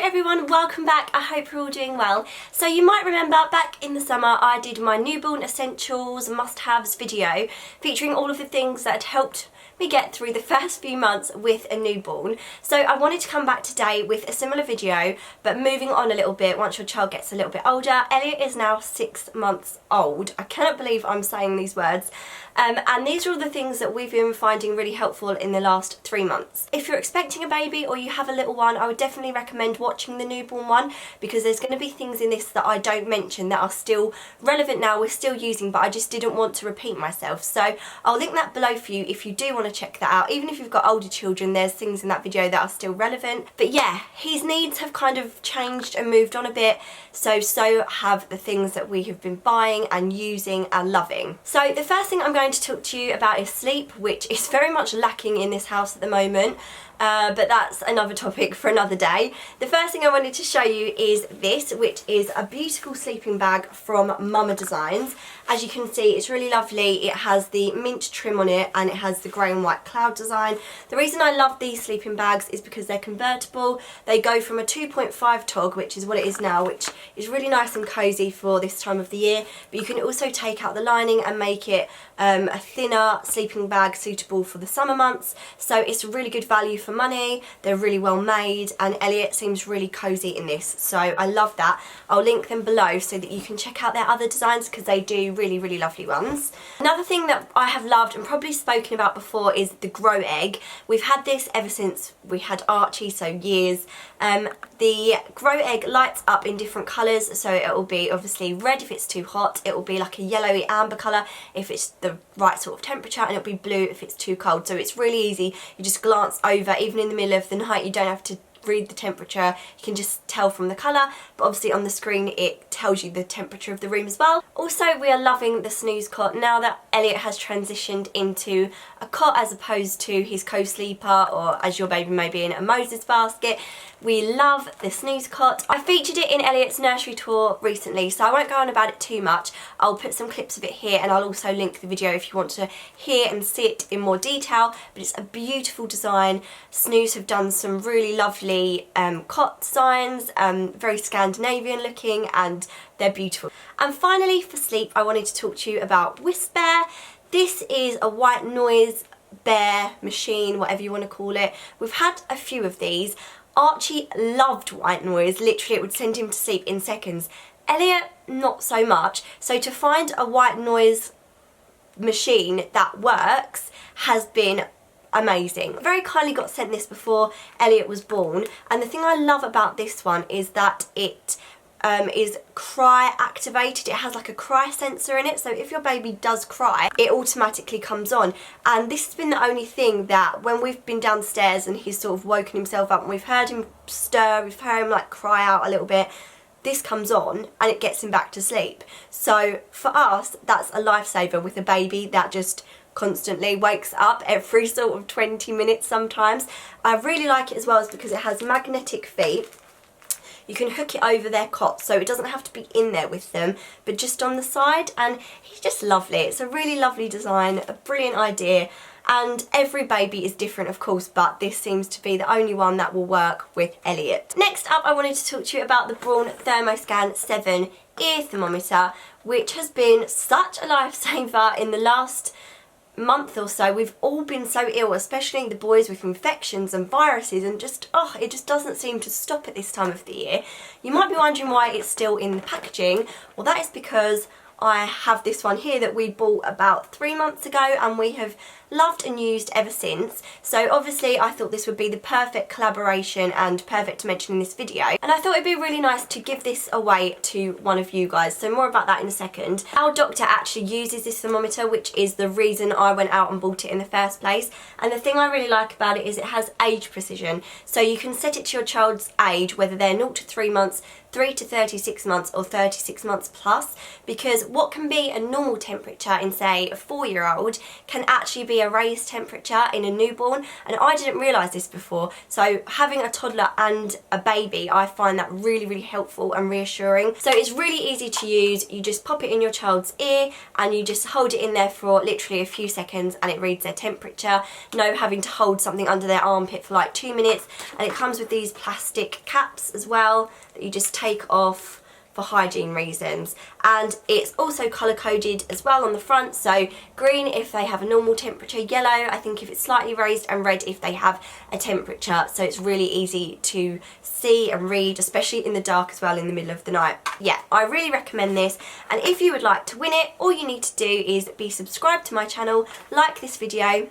everyone, welcome back. I hope you're all doing well. So you might remember back in the summer I did my newborn essentials must-haves video featuring all of the things that had helped me get through the first few months with a newborn. So I wanted to come back today with a similar video, but moving on a little bit once your child gets a little bit older. Elliot is now 6 months old. I cannot believe I'm saying these words. And these are all the things that we've been finding really helpful in the last 3 months. If you're expecting a baby or you have a little one, I would definitely recommend watching the newborn one, because there's going to be things in this that I don't mention that are still relevant now, we're still using, but I just didn't want to repeat myself. So I'll link that below for you if you do want to check that out. Even if you've got older children, there's things in that video that are still relevant. But yeah, his needs have kind of changed and moved on a bit, so have the things that we have been buying and using and loving. So the first thing I'm going to talk to you about is sleep, which is very much lacking in this house at the moment. But that's another topic for another day. The first thing I wanted to show you is this, which is a beautiful sleeping bag from Mama Designs. As you can see, it's really lovely. It has the mint trim on it and it has the grey and white cloud design. The reason I love these sleeping bags is because they're convertible. They go from a 2.5 tog, which is what it is now, which is really nice and cosy for this time of the year. But you can also take out the lining and make it a thinner sleeping bag suitable for the summer months. So it's a really good value for money. They're really well made and Elliot seems really cosy in this, so I love that. I'll link them below so that you can check out their other designs, because they do really lovely ones. Another thing that I have loved and probably spoken about before is the grow egg. We've had this ever since we had Archie, so years. The grow egg lights up in different colours, so it will be obviously red if it's too hot, it will be like a yellowy amber colour if it's the right sort of temperature, and it'll be blue if it's too cold. So it's really easy, you just glance over, even in the middle of the night, you don't have to read the temperature, you can just tell from the colour, but obviously on the screen it tells you the temperature of the room as well. Also, we are loving the snooze cot now that Elliot has transitioned into a cot as opposed to his co-sleeper, or as your baby may be in, a Moses basket. We love the snooze cot. I featured it in Elliot's nursery tour recently, so I won't go on about it too much. I'll put some clips of it here and I'll also link the video if you want to hear and see it in more detail. But it's a beautiful design. Snooze have done some really lovely cot designs, very Scandinavian looking, and they're beautiful. And finally, for sleep, I wanted to talk to you about Wisp Bear. This is a white noise bear machine, whatever you want to call it. We've had a few of these. Archie loved white noise, literally it would send him to sleep in seconds. Elliot, not so much. So to find a white noise machine that works has been amazing. Very kindly got sent this before Elliot was born, and the thing I love about this one is that it is cry activated. It has like a cry sensor in it, so if your baby does cry, it automatically comes on. And this has been the only thing that when we've been downstairs and he's sort of woken himself up and we've heard him stir, we've heard him like cry out a little bit, this comes on and it gets him back to sleep. So for us, that's a lifesaver with a baby that just constantly wakes up every sort of 20 minutes sometimes. I really like it as well because it has magnetic feet. You can hook it over their cot, so it doesn't have to be in there with them, but just on the side, and he's just lovely. It's a really lovely design, a brilliant idea, and every baby is different of course, but this seems to be the only one that will work with Elliot. Next up, I wanted to talk to you about the Braun Thermoscan 7 ear thermometer, which has been such a lifesaver in the last month or so. We've all been so ill, especially the boys, with infections and viruses, and just it just doesn't seem to stop at this time of the year. You might be wondering why it's still in the packaging. Well, that is because I have this one here that we bought about 3 months ago and we have loved and used ever since. So obviously I thought this would be the perfect collaboration and perfect to mention in this video, and I thought it'd be really nice to give this away to one of you guys, so more about that in a second. Our doctor actually uses this thermometer, which is the reason I went out and bought it in the first place, and the thing I really like about it is it has age precision, so you can set it to your child's age, whether they're 0 to 3 months, 3 to 36 months or 36 months plus, because what can be a normal temperature in say a 4-year-old can actually be a raised temperature in a newborn, and I didn't realise this before. So having a toddler and a baby, I find that really, really helpful and reassuring. So it's really easy to use. You just pop it in your child's ear and you just hold it in there for literally a few seconds and it reads their temperature. No having to hold something under their armpit for like 2 minutes. And it comes with these plastic caps as well that you just take off for hygiene reasons, and it's also colour coded as well on the front, so green if they have a normal temperature, yellow I think if it's slightly raised, and red if they have a temperature, so it's really easy to see and read, especially in the dark as well in the middle of the night. Yeah, I really recommend this, and if you would like to win it, all you need to do is be subscribed to my channel, like this video,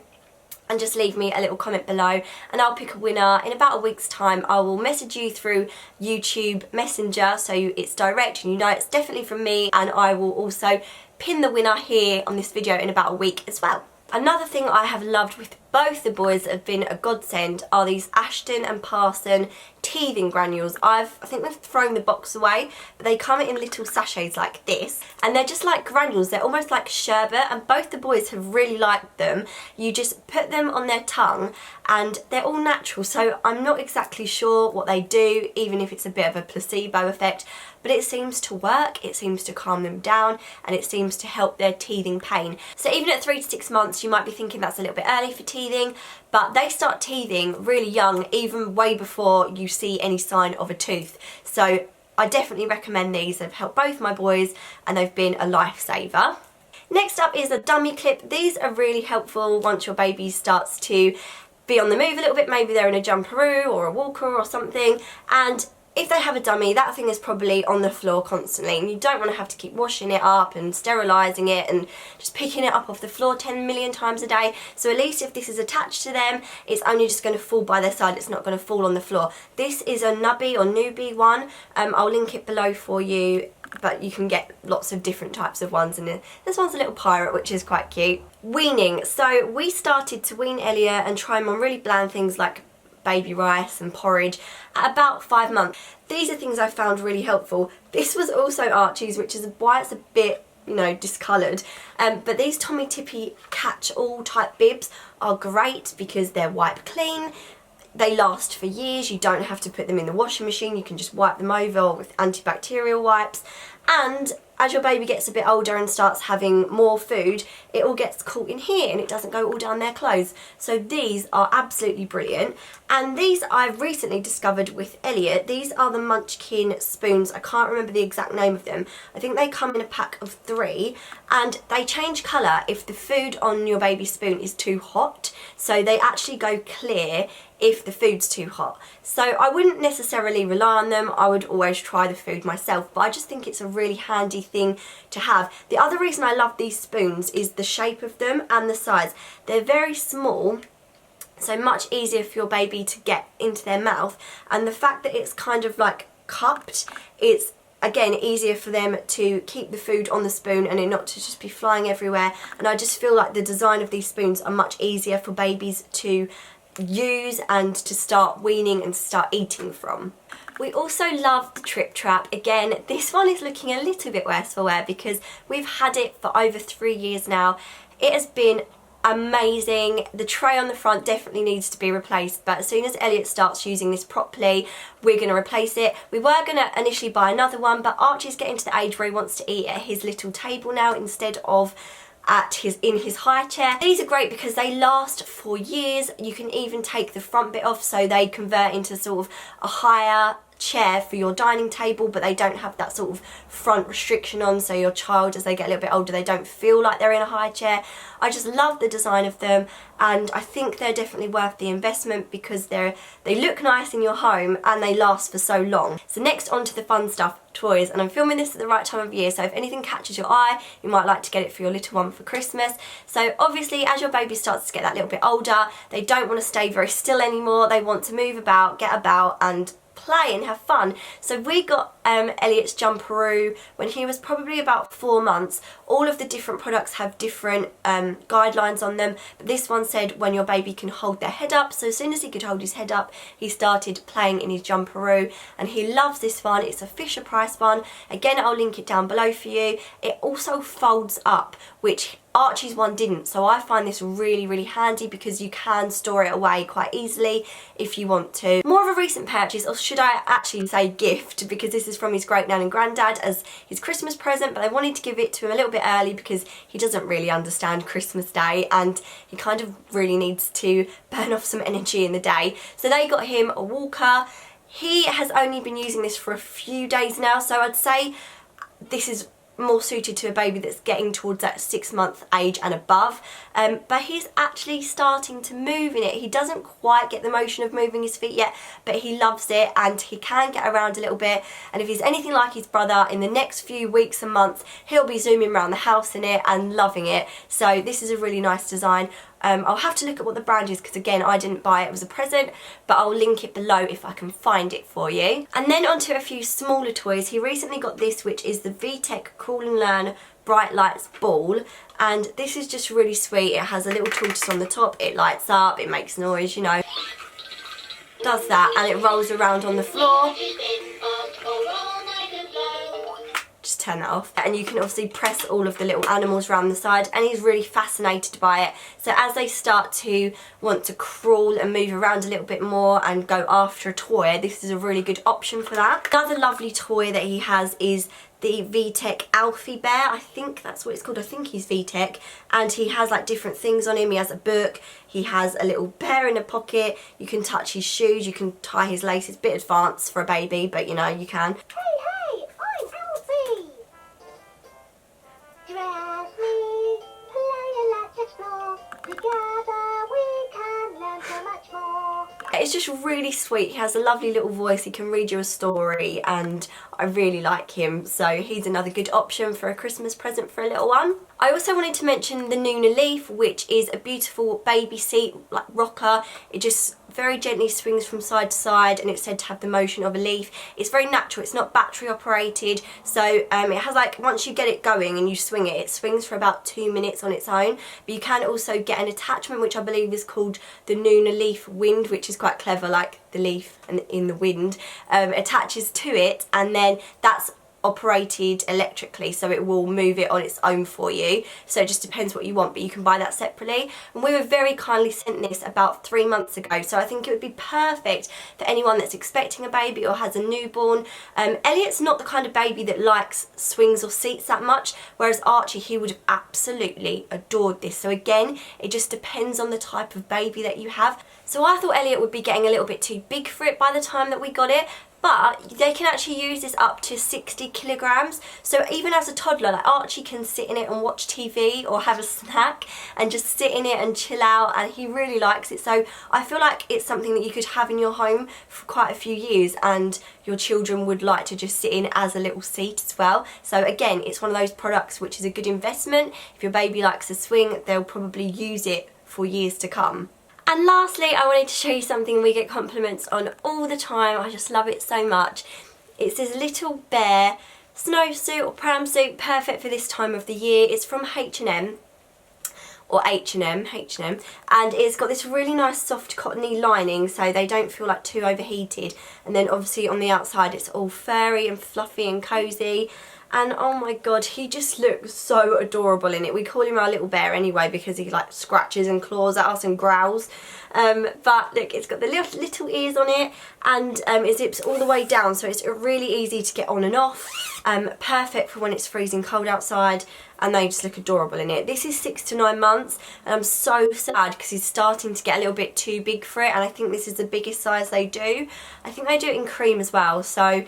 and just leave me a little comment below and I'll pick a winner. In about a week's time I will message you through YouTube Messenger, so it's direct and you know it's definitely from me, and I will also pin the winner here on this video in about a week as well. Another thing I have loved with both the boys that have been a godsend are these Ashton and Parson teething granules. I think we've thrown the box away, but they come in little sachets like this, and they're just like granules. They're almost like sherbet, and both the boys have really liked them. You just put them on their tongue and they're all natural, so I'm not exactly sure what they do, even if it's a bit of a placebo effect, but it seems to work, it seems to calm them down, and it seems to help their teething pain. So even at 3 to 6 months you might be thinking that's a little bit early for teething, but they start teething really young, even way before you see any sign of a tooth. So I definitely recommend these. They've helped both my boys and they've been a lifesaver. Next up is a dummy clip. These are really helpful once your baby starts to be on the move a little bit. Maybe they're in a jumparoo or a walker or something, and if they have a dummy, that thing is probably on the floor constantly, and you don't want to have to keep washing it up and sterilising it and just picking it up off the floor 10 million times a day. So at least if this is attached to them, it's only just going to fall by their side, it's not going to fall on the floor. This is a nubby or newbie one. I'll link it below for you, but you can get lots of different types of ones, and this one's a little pirate, which is quite cute. Weaning. So we started to wean Elliot and try him on really bland things like baby rice and porridge at about 5 months. These are things I found really helpful. This was also Archie's, which is why it's a bit, you know, discoloured. But these Tommy Tippy catch-all type bibs are great because they're wipe clean. They last for years. You don't have to put them in the washing machine. You can just wipe them over with antibacterial wipes. And as your baby gets a bit older and starts having more food, it all gets caught in here and it doesn't go all down their clothes. So these are absolutely brilliant. And these I've recently discovered with Elliot. These are the Munchkin spoons. I can't remember the exact name of them. I think they come in a pack of 3, and they change colour if the food on your baby's spoon is too hot. So they actually go clear if the food's too hot. So I wouldn't necessarily rely on them. I would always try the food myself, but I just think it's a really handy thing to have. The other reason I love these spoons is the shape of them and the size. They're very small, so much easier for your baby to get into their mouth, and the fact that it's kind of like cupped, it's again easier for them to keep the food on the spoon and it not to just be flying everywhere. And I just feel like the design of these spoons are much easier for babies to use and to start weaning and start eating from. We also love the triptrap. Again, this one is looking a little bit worse for wear because we've had it for over 3 years now. It has been amazing. The tray on the front definitely needs to be replaced, but as soon as Elliot starts using this properly, we're going to replace it. We were going to initially buy another one, but Archie's getting to the age where he wants to eat at his little table now instead of in his high chair. These are great because they last for years. You can even take the front bit off, so they convert into sort of a higher chair for your dining table, but they don't have that sort of front restriction on, so your child, as they get a little bit older, they don't feel like they're in a high chair. I just love the design of them, and I think they're definitely worth the investment because they look nice in your home and they last for so long. So next on to the fun stuff, toys, and I'm filming this at the right time of year, so if anything catches your eye, you might like to get it for your little one for Christmas. So obviously as your baby starts to get that little bit older, they don't want to stay very still anymore. They want to move about, get about and play and have fun. So we got Elliot's jumparoo when he was probably about 4 months. All of the different products have different guidelines on them, but this one said when your baby can hold their head up. So as soon as he could hold his head up, he started playing in his jumparoo, and he loves this one. It's a Fisher Price one. Again, I'll link it down below for you. It also folds up, which Archie's one didn't, so I find this really, really handy because you can store it away quite easily if you want to. More of a recent purchase, or should I actually say gift, because this is from his great nan and granddad as his Christmas present, but I wanted to give it to him a little bit early because he doesn't really understand Christmas Day and he kind of really needs to burn off some energy in the day. So they got him a walker. He has only been using this for a few days now, so I'd say this is more suited to a baby that's getting towards that 6-month age and above, but he's actually starting to move in it. He doesn't quite get the motion of moving his feet yet, but he loves it and he can get around a little bit, and if he's anything like his brother, in the next few weeks and months he'll be zooming around the house in it and loving it. So this is a really nice design. I'll have to look at what the brand is because again I didn't buy it, it was a present, but I'll link it below if I can find it for you. And then onto a few smaller toys. He recently got this, which is the VTech Crawl and Learn Bright Lights Ball, and this is just really sweet. It has a little tortoise on the top, it lights up, it makes noise, you know, does that, and it rolls around on the floor. Just turn that off, and you can obviously press all of the little animals around the side, and he's really fascinated by it. So as they start to want to crawl and move around a little bit more and go after a toy, this is a really good option for that. Another lovely toy that he has is the VTech Alfie Bear. I think that's what it's called. I think he's VTech, and he has like different things on him. He has a book, he has a little bear in a pocket, you can touch his shoes, you can tie his laces. Bit advanced for a baby, but you know, you can. It's just really sweet. He has a lovely little voice, he can read you a story, and I really like him, so he's another good option for a Christmas present for a little one. I also wanted to mention the Nuna Leaf, which is a beautiful baby seat, like rocker. It just very gently swings from side to side, and it's said to have the motion of a leaf. It's very natural, it's not battery operated, so it has like, once you get it going and you swing it, it swings for about 2 minutes on its own. But you can also get an attachment which I believe is called the Nuna Leaf Wind, which is quite clever, like the leaf and in the wind, attaches to it, and then that's operated electrically, so it will move it on its own for you. So it just depends what you want, but you can buy that separately. And we were very kindly sent this about 3 months ago, so I think it would be perfect for anyone that's expecting a baby or has a newborn. Elliot's not the kind of baby that likes swings or seats that much, whereas Archie, he would have absolutely adored this. So again, it just depends on the type of baby that you have. So I thought Elliot would be getting a little bit too big for it by the time that we got it, but they can actually use this up to 60 kilograms. So even as a toddler, like Archie can sit in it and watch TV or have a snack and just sit in it and chill out, and he really likes it. So I feel like it's something that you could have in your home for quite a few years, and your children would like to just sit in as a little seat as well. So again, it's one of those products which is a good investment. If your baby likes a swing, they'll probably use it for years to come. And lastly, I wanted to show you something we get compliments on all the time. I just love it so much. It's this little bear snowsuit or pram suit, perfect for this time of the year. It's from H&M, or H&M, and it's got this really nice soft cottony lining, so they don't feel like too overheated. And then obviously on the outside it's all furry and fluffy and cozy. And oh my god, he just looks so adorable in it. We call him our little bear anyway because he like scratches and claws at us and growls. But look, it's got the little ears on it, and it zips all the way down, so it's really easy to get on and off. Perfect for when it's freezing cold outside, and they just look adorable in it. This is 6 to 9 months, and I'm so sad because he's starting to get a little bit too big for it, and I think this is the biggest size they do. I think they do it in cream as well, so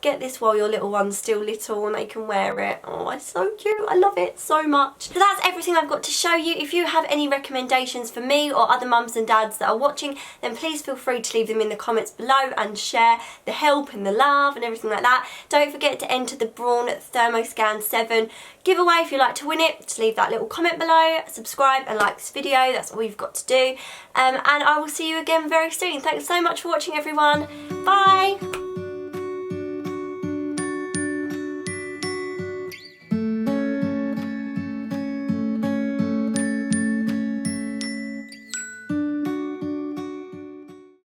get this while your little one's still little and they can wear it. Oh, it's so cute. I love it so much. So that's everything I've got to show you. If you have any recommendations for me or other mums and dads that are watching, then please feel free to leave them in the comments below and share the help and the love and everything like that. Don't forget to enter the Braun Thermoscan 7 giveaway if you'd like to win it. Just leave that little comment below, subscribe and like this video. That's all you've got to do. And I will see you again very soon. Thanks so much for watching, everyone. Bye.